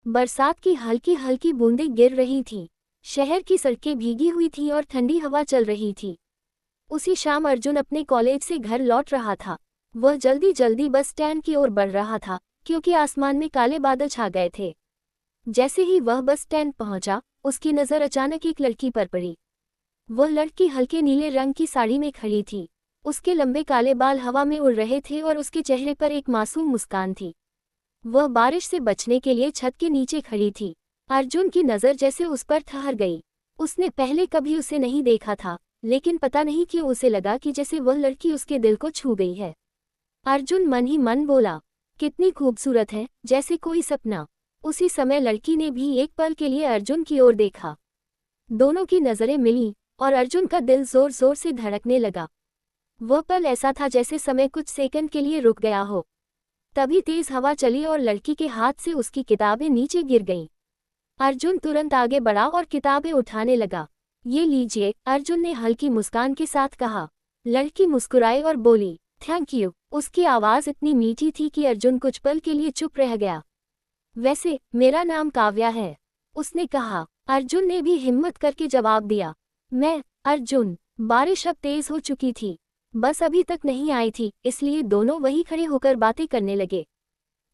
बरसात की हल्की हल्की बूंदें गिर रही थीं। शहर की सड़कें भीगी हुई थीं और ठंडी हवा चल रही थी। उसी शाम अर्जुन अपने कॉलेज से घर लौट रहा था। वह जल्दी जल्दी बस स्टैंड की ओर बढ़ रहा था, क्योंकि आसमान में काले बादल छा गए थे। जैसे ही वह बस स्टैंड पहुंचा, उसकी नज़र अचानक एक लड़की पर पड़ी। वह लड़की हल्के नीले रंग की साड़ी में खड़ी थी। उसके लंबे काले बाल हवा में उड़ रहे थे और उसके चेहरे पर एक मासूम मुस्कान थी। वह बारिश से बचने के लिए छत के नीचे खड़ी थी। अर्जुन की नज़र जैसे उस पर ठहर गई। उसने पहले कभी उसे नहीं देखा था, लेकिन पता नहीं क्यों उसे लगा कि जैसे वह लड़की उसके दिल को छू गई है। अर्जुन मन ही मन बोला, कितनी खूबसूरत है, जैसे कोई सपना। उसी समय लड़की ने भी एक पल के लिए अर्जुन की ओर देखा। दोनों की नज़रें मिलीं और अर्जुन का दिल जोर जोर से धड़कने लगा। वह पल ऐसा था जैसे समय कुछ सेकंड के लिए रुक गया हो। तभी तेज हवा चली और लड़की के हाथ से उसकी किताबें नीचे गिर गईं। अर्जुन तुरंत आगे बढ़ा और किताबें उठाने लगा। ये लीजिए, अर्जुन ने हल्की मुस्कान के साथ कहा। लड़की मुस्कुराई और बोली, थैंक यू। उसकी आवाज़ इतनी मीठी थी कि अर्जुन कुछ पल के लिए चुप रह गया। वैसे मेरा नाम काव्या है, उसने कहा। अर्जुन ने भी हिम्मत करके जवाब दिया, मैं अर्जुन। बारिश अब तेज हो चुकी थी। बस अभी तक नहीं आई थी, इसलिए दोनों वहीं खड़े होकर बातें करने लगे।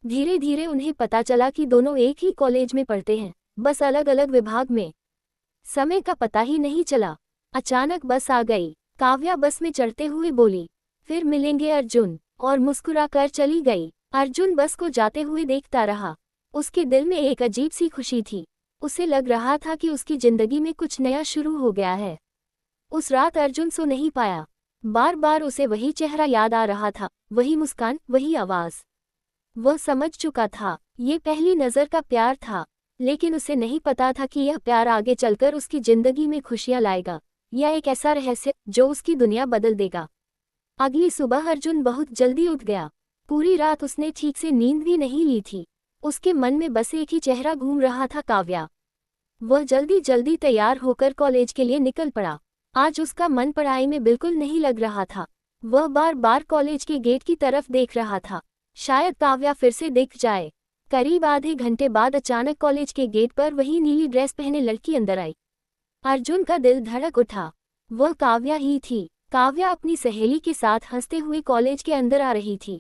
धीरे धीरे उन्हें पता चला कि दोनों एक ही कॉलेज में पढ़ते हैं, बस अलग अलग विभाग में। समय का पता ही नहीं चला। अचानक बस आ गई। काव्या बस में चढ़ते हुए बोली, फिर मिलेंगे अर्जुन, और मुस्कुराकर चली गई। अर्जुन बस को जाते हुए देखता रहा। उसके दिल में एक अजीब सी खुशी थी। उसे लग रहा था कि उसकी जिंदगी में कुछ नया शुरू हो गया है। उस रात अर्जुन सो नहीं पाया। बार बार उसे वही चेहरा याद आ रहा था, वही मुस्कान, वही आवाज़। वह समझ चुका था, ये पहली नज़र का प्यार था, लेकिन उसे नहीं पता था कि यह प्यार आगे चलकर उसकी जिंदगी में खुशियां लाएगा, या एक ऐसा रहस्य जो उसकी दुनिया बदल देगा। अगली सुबह अर्जुन बहुत जल्दी उठ गया। पूरी रात उसने ठीक से नींद भी नहीं ली थी। उसके मन में बस एक ही चेहरा घूम रहा था, काव्या। वह जल्दी जल्दी तैयार होकर कॉलेज के लिए निकल पड़ा। आज उसका मन पढ़ाई में बिल्कुल नहीं लग रहा था। वह बार बार कॉलेज के गेट की तरफ देख रहा था, शायद काव्या फिर से दिख जाए। करीब आधे घंटे बाद अचानक कॉलेज के गेट पर वही नीली ड्रेस पहने लड़की अंदर आई। अर्जुन का दिल धड़क उठा। वह काव्या ही थी। काव्या अपनी सहेली के साथ हंसते हुए कॉलेज के अंदर आ रही थी।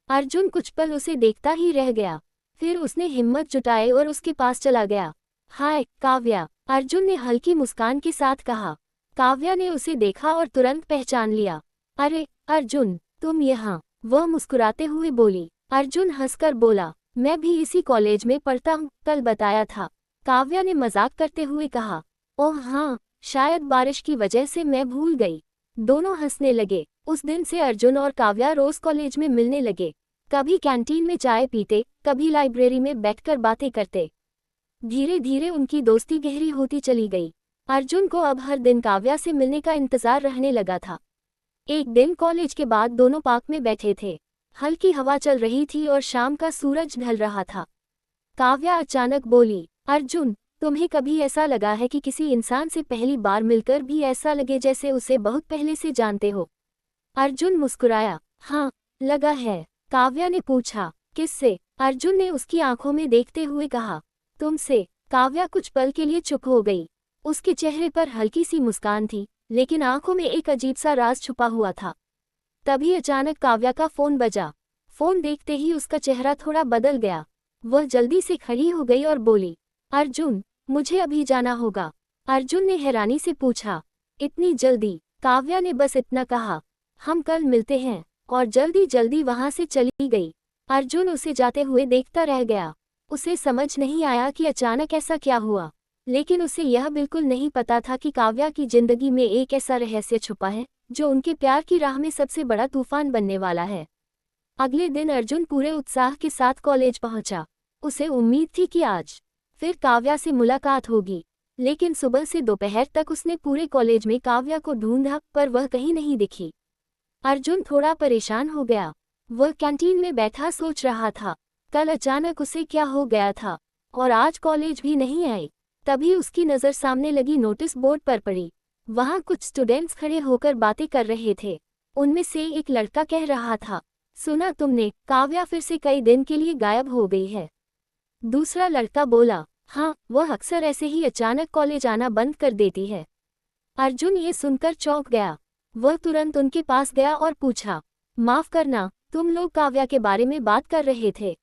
अर्जुन कुछ पल उसे देखता ही रह गया। फिर उसने हिम्मत जुटाई और उसके पास चला गया। हाय काव्या, अर्जुन ने हल्की मुस्कान के साथ कहा। काव्या ने उसे देखा और तुरंत पहचान लिया। अरे अर्जुन, तुम यहाँ, वह मुस्कुराते हुए बोली। अर्जुन हंसकर बोला, मैं भी इसी कॉलेज में पढ़ता हूँ, कल बताया था। काव्या ने मजाक करते हुए कहा। ओह हाँ, शायद बारिश की वजह से मैं भूल गई। दोनों हंसने लगे। उस दिन से अर्जुन और काव्या रोज कॉलेज में मिलने लगे। कभी कैंटीन में चाय पीते, कभी लाइब्रेरी में बैठकर बातें करते। धीरे धीरे उनकी दोस्ती गहरी होती चली गई। अर्जुन को अब हर दिन काव्या से मिलने का इंतजार रहने लगा था। एक दिन कॉलेज के बाद दोनों पार्क में बैठे थे। हल्की हवा चल रही थी और शाम का सूरज ढल रहा था। काव्या अचानक बोली, अर्जुन, तुम्हें कभी ऐसा लगा है कि किसी इंसान से पहली बार मिलकर भी ऐसा लगे जैसे उसे बहुत पहले से जानते हो? अर्जुन मुस्कुराया। हाँ, लगा है। काव्या ने पूछा, किससे? अर्जुन ने उसकी आंखों में देखते हुए कहा, तुमसे। काव्या कुछ पल के लिए चुप हो गई। उसके चेहरे पर हल्की सी मुस्कान थी, लेकिन आंखों में एक अजीब सा राज छुपा हुआ था। तभी अचानक काव्या का फोन बजा। फोन देखते ही उसका चेहरा थोड़ा बदल गया। वह जल्दी से खड़ी हो गई और बोली, अर्जुन, मुझे अभी जाना होगा। अर्जुन ने हैरानी से पूछा, इतनी जल्दी? काव्या ने बस इतना कहा, हम कल मिलते हैं, और जल्दी जल्दी वहां से चली गई। अर्जुन उसे जाते हुए देखता रह गया। उसे समझ नहीं आया कि अचानक ऐसा क्या हुआ, लेकिन उसे यह बिल्कुल नहीं पता था कि काव्या की जिंदगी में एक ऐसा रहस्य छुपा है जो उनके प्यार की राह में सबसे बड़ा तूफान बनने वाला है। अगले दिन अर्जुन पूरे उत्साह के साथ कॉलेज पहुंचा। उसे उम्मीद थी कि आज फिर काव्या से मुलाकात होगी, लेकिन सुबह से दोपहर तक उसने पूरे कॉलेज में काव्या को ढूंढा, पर वह कहीं नहीं दिखी। अर्जुन थोड़ा परेशान हो गया। वह कैंटीन में बैठा सोच रहा था, कल अचानक उसे क्या हो गया था, और आज कॉलेज भी नहीं आई। तभी उसकी नज़र सामने लगी नोटिस बोर्ड पर पड़ी। वहाँ कुछ स्टूडेंट्स खड़े होकर बातें कर रहे थे। उनमें से एक लड़का कह रहा था, सुना तुमने, काव्या फिर से कई दिन के लिए गायब हो गई है। दूसरा लड़का बोला, हाँ, वह अक्सर ऐसे ही अचानक कॉलेज आना बंद कर देती है। अर्जुन ये सुनकर चौंक गया। वह तुरंत उनके पास गया और पूछा, माफ करना, तुम लोग काव्या के बारे में बात कर रहे थे?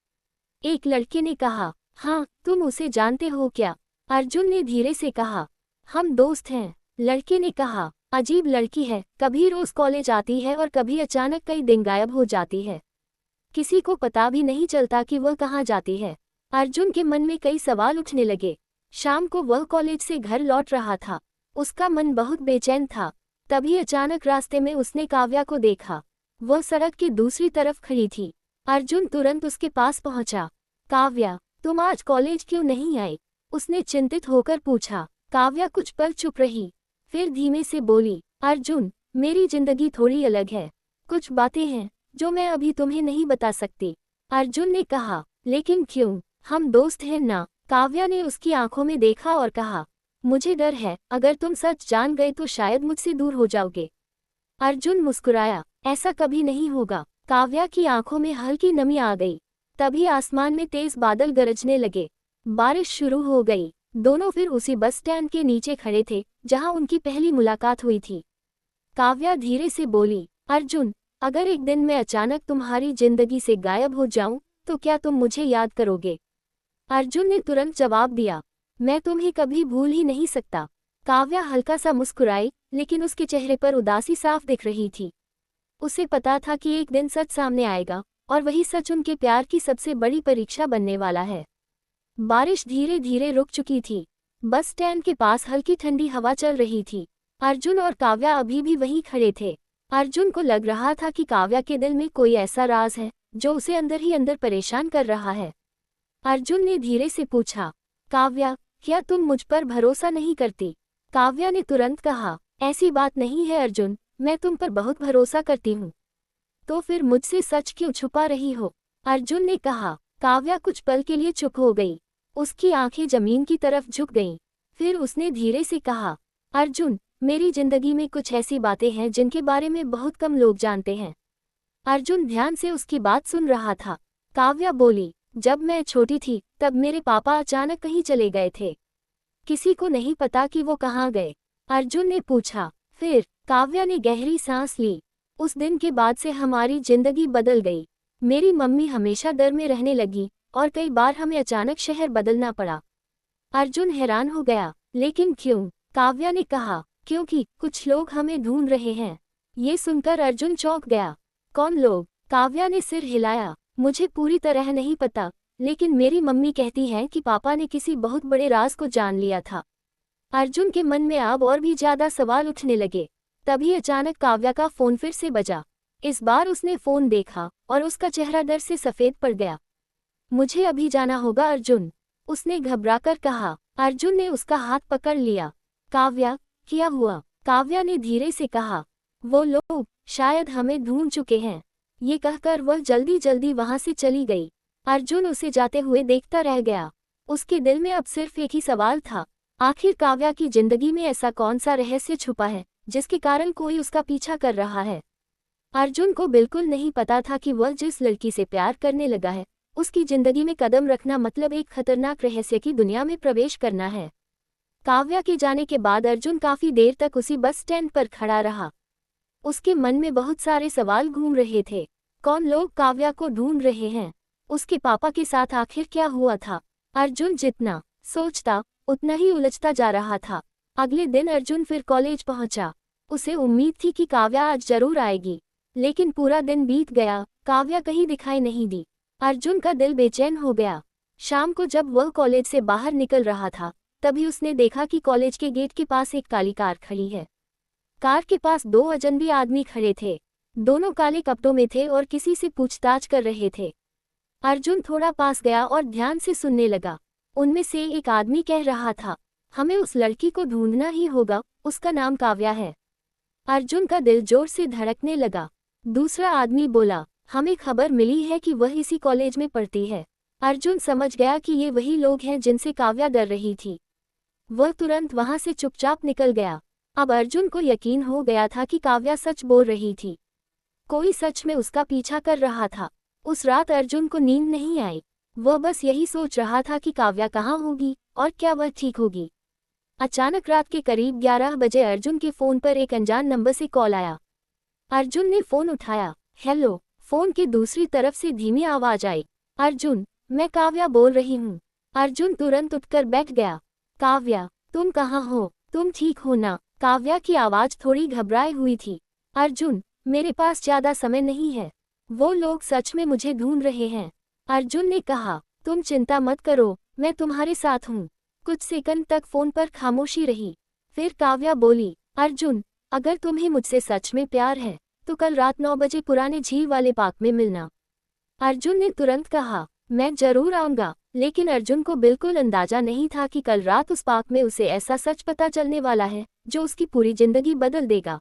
एक लड़के ने कहा, हाँ, तुम उसे जानते हो क्या? अर्जुन ने धीरे से कहा, हम दोस्त हैं। लड़के ने कहा, अजीब लड़की है, कभी रोज कॉलेज आती है और कभी अचानक कई दिन गायब हो जाती है। किसी को पता भी नहीं चलता कि वह कहाँ जाती है। अर्जुन के मन में कई सवाल उठने लगे। शाम को वह कॉलेज से घर लौट रहा था। उसका मन बहुत बेचैन था। तभी अचानक रास्ते में उसने काव्या को देखा। वह सड़क की दूसरी तरफ खड़ी थी। अर्जुन तुरंत उसके पास पहुंचा। काव्या, तुम आज कॉलेज क्यों नहीं आई? उसने चिंतित होकर पूछा। काव्या कुछ पल चुप रही, फिर धीमे से बोली, अर्जुन, मेरी जिंदगी थोड़ी अलग है। कुछ बातें हैं जो मैं अभी तुम्हें नहीं बता सकती। अर्जुन ने कहा, लेकिन क्यों? हम दोस्त हैं ना? काव्या ने उसकी आंखों में देखा और कहा, मुझे डर है, अगर तुम सच जान गए तो शायद मुझसे दूर हो जाओगे। अर्जुन मुस्कुराया, ऐसा कभी नहीं होगा। काव्या की आंखों में हल्की नमी आ गई। तभी आसमान में तेज बादल गरजने लगे। बारिश शुरू हो गई। दोनों फिर उसी बस स्टैंड के नीचे खड़े थे जहां उनकी पहली मुलाकात हुई थी। काव्या धीरे से बोली, अर्जुन, अगर एक दिन मैं अचानक तुम्हारी जिंदगी से गायब हो जाऊं तो क्या तुम मुझे याद करोगे? अर्जुन ने तुरंत जवाब दिया, मैं तुम्हें कभी भूल ही नहीं सकता। काव्या हल्का सा मुस्कुराई, लेकिन उसके चेहरे पर उदासी साफ दिख रही थी। उसे पता था कि एक दिन सच सामने आएगा, और वही सच उनके प्यार की सबसे बड़ी परीक्षा बनने वाला है। बारिश धीरे धीरे रुक चुकी थी। बस स्टैंड के पास हल्की ठंडी हवा चल रही थी। अर्जुन और काव्या अभी भी वहीं खड़े थे। अर्जुन को लग रहा था कि काव्या के दिल में कोई ऐसा राज है जो उसे अंदर ही अंदर परेशान कर रहा है। अर्जुन ने धीरे से पूछा, काव्या, क्या तुम मुझ पर भरोसा नहीं करती? काव्या ने तुरंत कहा, ऐसी बात नहीं है अर्जुन, मैं तुम पर बहुत भरोसा करती हूँ। तो फिर मुझसे सच क्यों छुपा रही हो? अर्जुन ने कहा। काव्या कुछ पल के लिए चुप हो गई। उसकी आंखें जमीन की तरफ झुक गईं। फिर उसने धीरे से कहा, अर्जुन, मेरी जिंदगी में कुछ ऐसी बातें हैं जिनके बारे में बहुत कम लोग जानते हैं। अर्जुन ध्यान से उसकी बात सुन रहा था। काव्या बोली, जब मैं छोटी थी तब मेरे पापा अचानक कहीं चले गए थे। किसी को नहीं पता कि वो कहाँ गए। अर्जुन ने पूछा। फिर काव्या ने गहरी सांस ली। उस दिन के बाद से हमारी जिंदगी बदल गई। मेरी मम्मी हमेशा डर में रहने लगी और कई बार हमें अचानक शहर बदलना पड़ा। अर्जुन हैरान हो गया, लेकिन क्यों? काव्या ने कहा, क्योंकि कुछ लोग हमें ढूंढ रहे हैं। ये सुनकर अर्जुन चौंक गया। कौन लोग? काव्या ने सिर हिलाया। मुझे पूरी तरह नहीं पता, लेकिन मेरी मम्मी कहती है कि पापा ने किसी बहुत बड़े राज को जान लिया था। अर्जुन के मन में अब और भी ज्यादा सवाल उठने लगे। तभी अचानक काव्या का फोन फिर से बजा। इस बार उसने फोन देखा और उसका चेहरा डर से सफेद पड़ गया। मुझे अभी जाना होगा अर्जुन, उसने घबराकर कहा। अर्जुन ने उसका हाथ पकड़ लिया। काव्या, क्या हुआ? काव्या ने धीरे से कहा, वो लोग शायद हमें ढूंढ चुके हैं। ये कहकर वह जल्दी जल्दी वहां से चली गई। अर्जुन उसे जाते हुए देखता रह गया। उसके दिल में अब सिर्फ एक ही सवाल था, आखिर काव्या की जिंदगी में ऐसा कौन सा रहस्य छुपा है जिसके कारण कोई उसका पीछा कर रहा है। अर्जुन को बिल्कुल नहीं पता था कि वह जिस लड़की से प्यार करने लगा है, उसकी जिंदगी में कदम रखना मतलब एक खतरनाक रहस्य की दुनिया में प्रवेश करना है। काव्या के जाने के बाद अर्जुन काफी देर तक उसी बस स्टैंड पर खड़ा रहा। उसके मन में बहुत सारे सवाल घूम रहे थे। कौन लोग काव्या को ढूंढ रहे हैं? उसके पापा के साथ आखिर क्या हुआ था? अर्जुन जितना सोचता उतना ही उलझता जा रहा था। अगले दिन अर्जुन फिर कॉलेज पहुंचा। उसे उम्मीद थी कि काव्या आज जरूर आएगी, लेकिन पूरा दिन बीत गया, काव्या कहीं दिखाई नहीं दी। अर्जुन का दिल बेचैन हो गया। शाम को जब वह कॉलेज से बाहर निकल रहा था, तभी उसने देखा कि कॉलेज के गेट के पास एक काली कार खड़ी है। कार के पास दो अजनबी आदमी खड़े थे। दोनों काले कपड़ों में थे और किसी से पूछताछ कर रहे थे। अर्जुन थोड़ा पास गया और ध्यान से सुनने लगा। उनमें से एक आदमी कह रहा था, हमें उस लड़की को ढूंढना ही होगा, उसका नाम काव्या है। अर्जुन का दिल जोर से धड़कने लगा। दूसरा आदमी बोला, हमें खबर मिली है कि वह इसी कॉलेज में पढ़ती है। अर्जुन समझ गया कि ये वही लोग हैं जिनसे काव्या डर रही थी। वह तुरंत वहां से चुपचाप निकल गया। अब अर्जुन को यकीन हो गया था कि काव्या सच बोल रही थी। कोई सच में उसका पीछा कर रहा था। उस रात अर्जुन को नींद नहीं आई। वह बस यही सोच रहा था कि काव्या कहाँ होगी और क्या वह ठीक होगी। अचानक रात के करीब 11 बजे अर्जुन के फोन पर एक अनजान नंबर से कॉल आया। अर्जुन ने फोन उठाया। हेलो। फोन के दूसरी तरफ से धीमी आवाज आई। अर्जुन, मैं काव्या बोल रही हूँ। अर्जुन तुरंत उठकर बैठ गया। काव्या, तुम कहाँ हो? तुम ठीक हो ना? काव्या की आवाज थोड़ी घबराई हुई थी। अर्जुन, मेरे पास ज्यादा समय नहीं है। वो लोग सच में मुझे ढूंढ रहे हैं। अर्जुन ने कहा, तुम चिंता मत करो, मैं तुम्हारे साथ हूँ। कुछ सेकंड तक फोन पर खामोशी रही। फिर काव्या बोली, अर्जुन, अगर तुम्हें मुझसे सच में प्यार है तो कल रात 9 बजे पुराने झील वाले पार्क में मिलना। अर्जुन ने तुरंत कहा, मैं जरूर आऊंगा। लेकिन अर्जुन को बिल्कुल अंदाजा नहीं था कि कल रात उस पार्क में उसे ऐसा सच पता चलने वाला है जो उसकी पूरी जिंदगी बदल देगा।